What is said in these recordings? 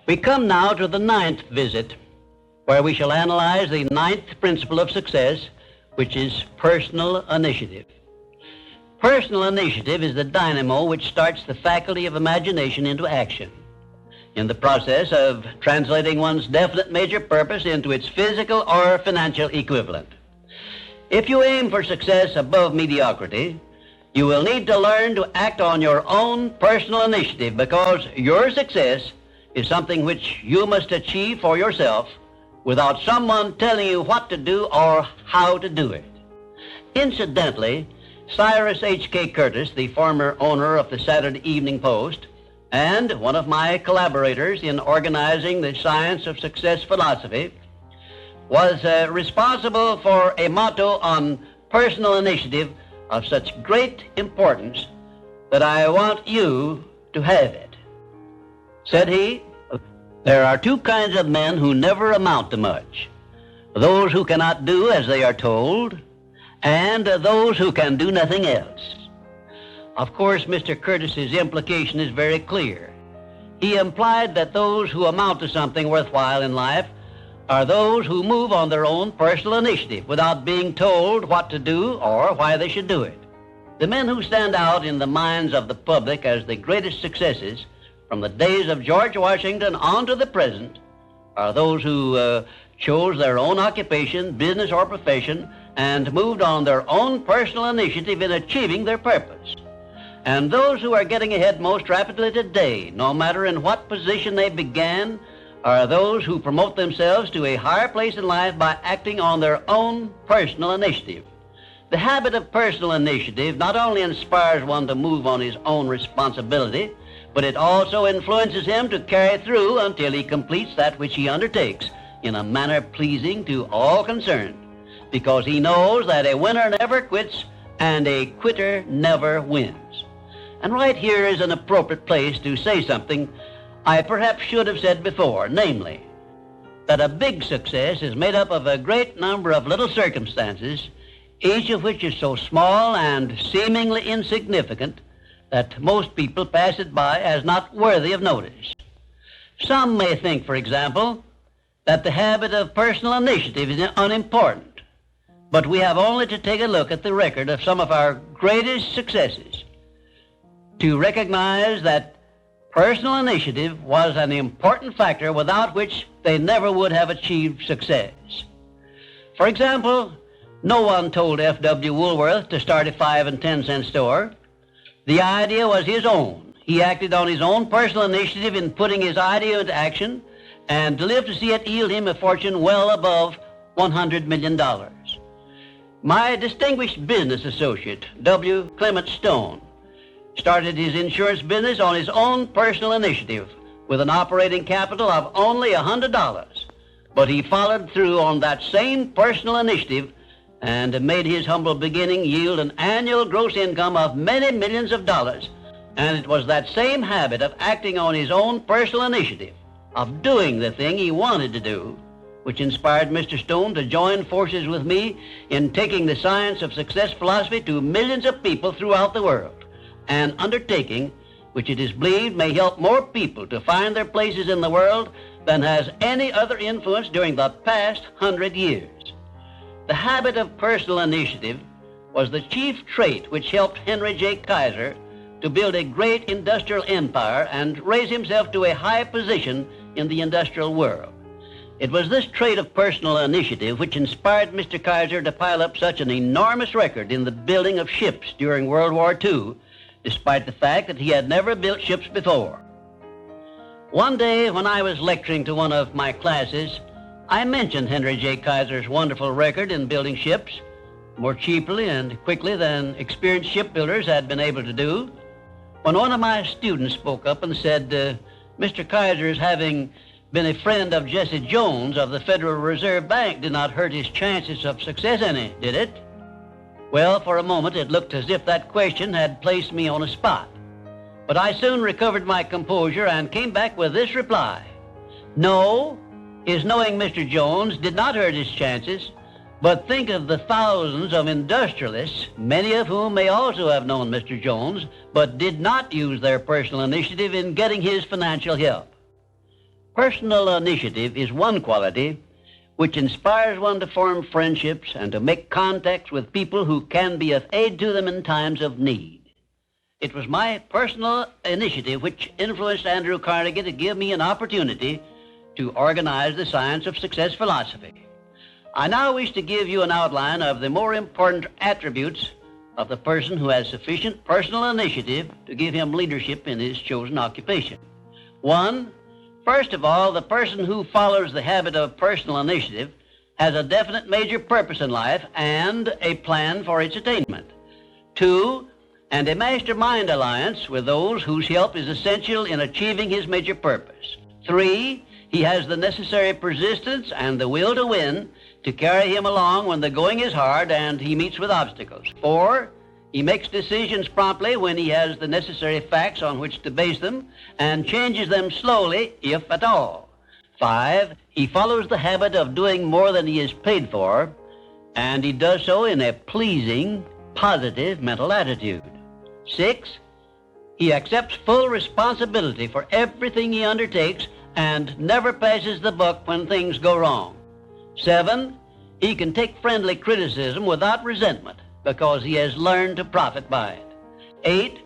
We come now to the 9th visit, where we shall analyze the 9th principle of success, which is personal initiative. Personal initiative is the dynamo which starts the faculty of imagination into action, in the process of translating one's definite major purpose into its physical or financial equivalent. If you aim for success above mediocrity, you will need to learn to act on your own personal initiative, because your success is something which you must achieve for yourself without someone telling you what to do or how to do it. Incidentally, Cyrus H.K. Curtis, the former owner of the Saturday Evening Post and one of my collaborators in organizing the Science of Success philosophy, was responsible for a motto on personal initiative of such great importance that I want you to have it. Said he, "There are two kinds of men who never amount to much: those who cannot do as they are told, and those who can do nothing else." Of course, Mr. Curtis's implication is very clear. He implied that those who amount to something worthwhile in life are those who move on their own personal initiative without being told what to do or why they should do it. The men who stand out in the minds of the public as the greatest successes from the days of George Washington on to the present are those who chose their own occupation, business, or profession, and moved on their own personal initiative in achieving their purpose. And those who are getting ahead most rapidly today, no matter in what position they began, are those who promote themselves to a higher place in life by acting on their own personal initiative. The habit of personal initiative not only inspires one to move on his own responsibility, but it also influences him to carry through until he completes that which he undertakes in a manner pleasing to all concerned, because he knows that a winner never quits and a quitter never wins. And right here is an appropriate place to say something I perhaps should have said before, namely, that a big success is made up of a great number of little circumstances, each of which is so small and seemingly insignificant that most people pass it by as not worthy of notice. Some may think, for example, that the habit of personal initiative is unimportant, but we have only to take a look at the record of some of our greatest successes to recognize that personal initiative was an important factor without which they never would have achieved success. For example, no one told F.W. Woolworth to start a 5 and 10 cent store. The idea was his own. He acted on his own personal initiative in putting his idea into action and lived to see it yield him a fortune well above $100 million. My distinguished business associate, W. Clement Stone, started his insurance business on his own personal initiative with an operating capital of only $100. But he followed through on that same personal initiative and made his humble beginning yield an annual gross income of many millions of dollars. And it was that same habit of acting on his own personal initiative, of doing the thing he wanted to do, which inspired Mr. Stone to join forces with me in taking the Science of Success philosophy to millions of people throughout the world, an undertaking which it is believed may help more people to find their places in the world than has any other influence during the past 100 years. The habit of personal initiative was the chief trait which helped Henry J. Kaiser to build a great industrial empire and raise himself to a high position in the industrial world. It was this trait of personal initiative which inspired Mr. Kaiser to pile up such an enormous record in the building of ships during World War II, despite the fact that he had never built ships before. One day when I was lecturing to one of my classes, I mentioned Henry J. Kaiser's wonderful record in building ships more cheaply and quickly than experienced shipbuilders had been able to do, when one of my students spoke up and said, Mr. Kaiser's having been a friend of Jesse Jones of the Federal Reserve Bank did not hurt his chances of success any, did it? Well, for a moment it looked as if that question had placed me on a spot. But I soon recovered my composure and came back with this reply: no, his knowing Mr. Jones did not hurt his chances, but think of the thousands of industrialists, many of whom may also have known Mr. Jones, but did not use their personal initiative in getting his financial help. Personal initiative is one quality which inspires one to form friendships and to make contacts with people who can be of aid to them in times of need. It was my personal initiative which influenced Andrew Carnegie to give me an opportunity to organize the Science of Success philosophy. I now wish to give you an outline of the more important attributes of the person who has sufficient personal initiative to give him leadership in his chosen occupation. 1. First of all, the person who follows the habit of personal initiative has a definite major purpose in life and a plan for its attainment. 2. And a mastermind alliance with those whose help is essential in achieving his major purpose. 3. He has the necessary persistence and the will to win to carry him along when the going is hard and he meets with obstacles. 4. He makes decisions promptly when he has the necessary facts on which to base them and changes them slowly, if at all. 5. He follows the habit of doing more than he is paid for, and he does so in a pleasing, positive mental attitude. 6. He accepts full responsibility for everything he undertakes and never passes the buck when things go wrong. 7. He can take friendly criticism without resentment because he has learned to profit by it. 8.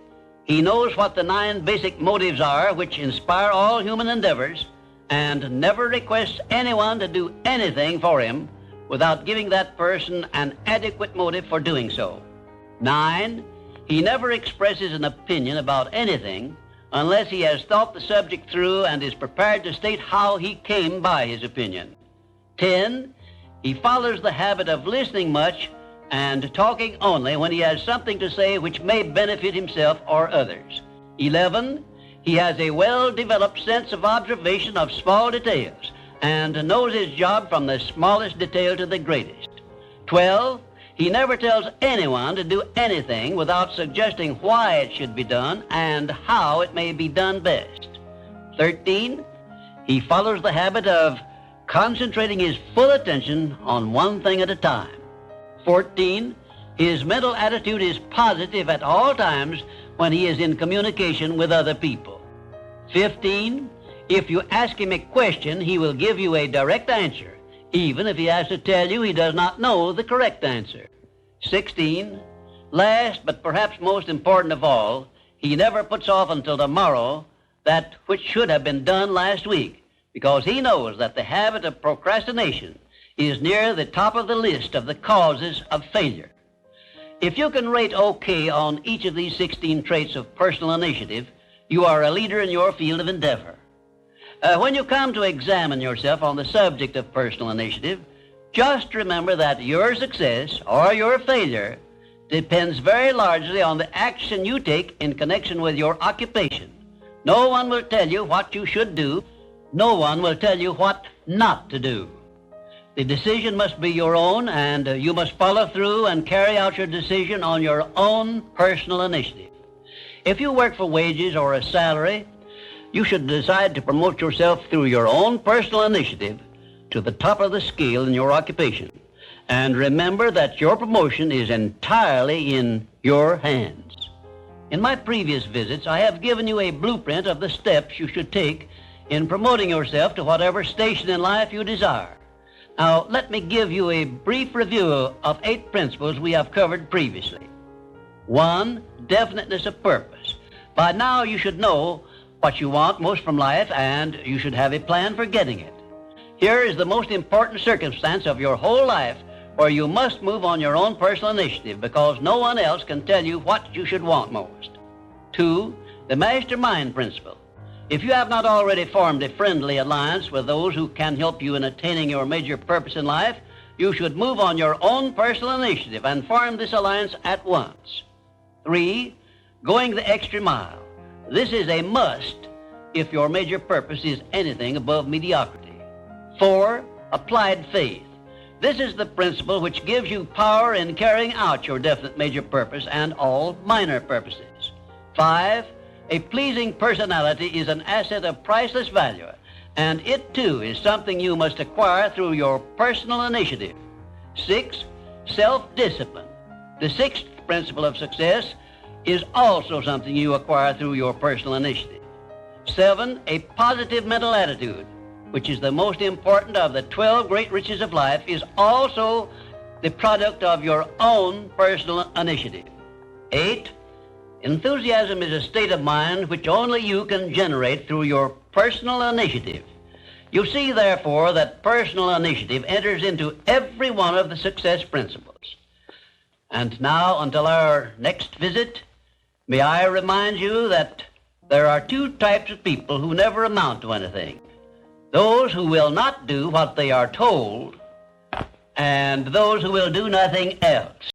He knows what the 9 basic motives are which inspire all human endeavors and never requests anyone to do anything for him without giving that person an adequate motive for doing so. 9. He never expresses an opinion about anything unless he has thought the subject through and is prepared to state how he came by his opinion. 10. He follows the habit of listening much and talking only when he has something to say which may benefit himself or others. 11. He has a well-developed sense of observation of small details and knows his job from the smallest detail to the greatest. 12. He never tells anyone to do anything without suggesting why it should be done and how it may be done best. 13. He follows the habit of concentrating his full attention on one thing at a time. 14. His mental attitude is positive at all times when he is in communication with other people. 15. If you ask him a question, he will give you a direct answer, even if he has to tell you he does not know the correct answer. 16. Last, but perhaps most important of all, he never puts off until tomorrow that which should have been done last week, because he knows that the habit of procrastination is near the top of the list of the causes of failure. If you can rate OK on each of these 16 traits of personal initiative, you are a leader in your field of endeavor. When you come to examine yourself on the subject of personal initiative, just remember that your success or your failure depends very largely on the action you take in connection with your occupation. No one will tell you what you should do. No one will tell you what not to do. The decision must be your own, and you must follow through and carry out your decision on your own personal initiative. If you work for wages or a salary, you should decide to promote yourself through your own personal initiative to the top of the scale in your occupation. And remember that your promotion is entirely in your hands. In my previous visits, I have given you a blueprint of the steps you should take in promoting yourself to whatever station in life you desire. Now, let me give you a brief review of 8 principles we have covered previously. 1. Definiteness of purpose. By now, you should know what you want most from life, and you should have a plan for getting it. Here is the most important circumstance of your whole life where you must move on your own personal initiative because no one else can tell you what you should want most. 2. The mastermind principle. If you have not already formed a friendly alliance with those who can help you in attaining your major purpose in life, you should move on your own personal initiative and form this alliance at once. 3. Going the extra mile. This is a must if your major purpose is anything above mediocrity. 4. Applied faith. This is the principle which gives you power in carrying out your definite major purpose and all minor purposes. 5. A pleasing personality is an asset of priceless value, and it too is something you must acquire through your personal initiative. 6. Self-discipline. The 6th principle of success is also something you acquire through your personal initiative. 7. A positive mental attitude. which is the most important of the 12 great riches of life, is also the product of your own personal initiative. 8, enthusiasm is a state of mind which only you can generate through your personal initiative. You see, therefore, that personal initiative enters into every one of the success principles. And now, until our next visit, may I remind you that there are 2 types of people who never amount to anything. Those who will not do what they are told, and those who will do nothing else.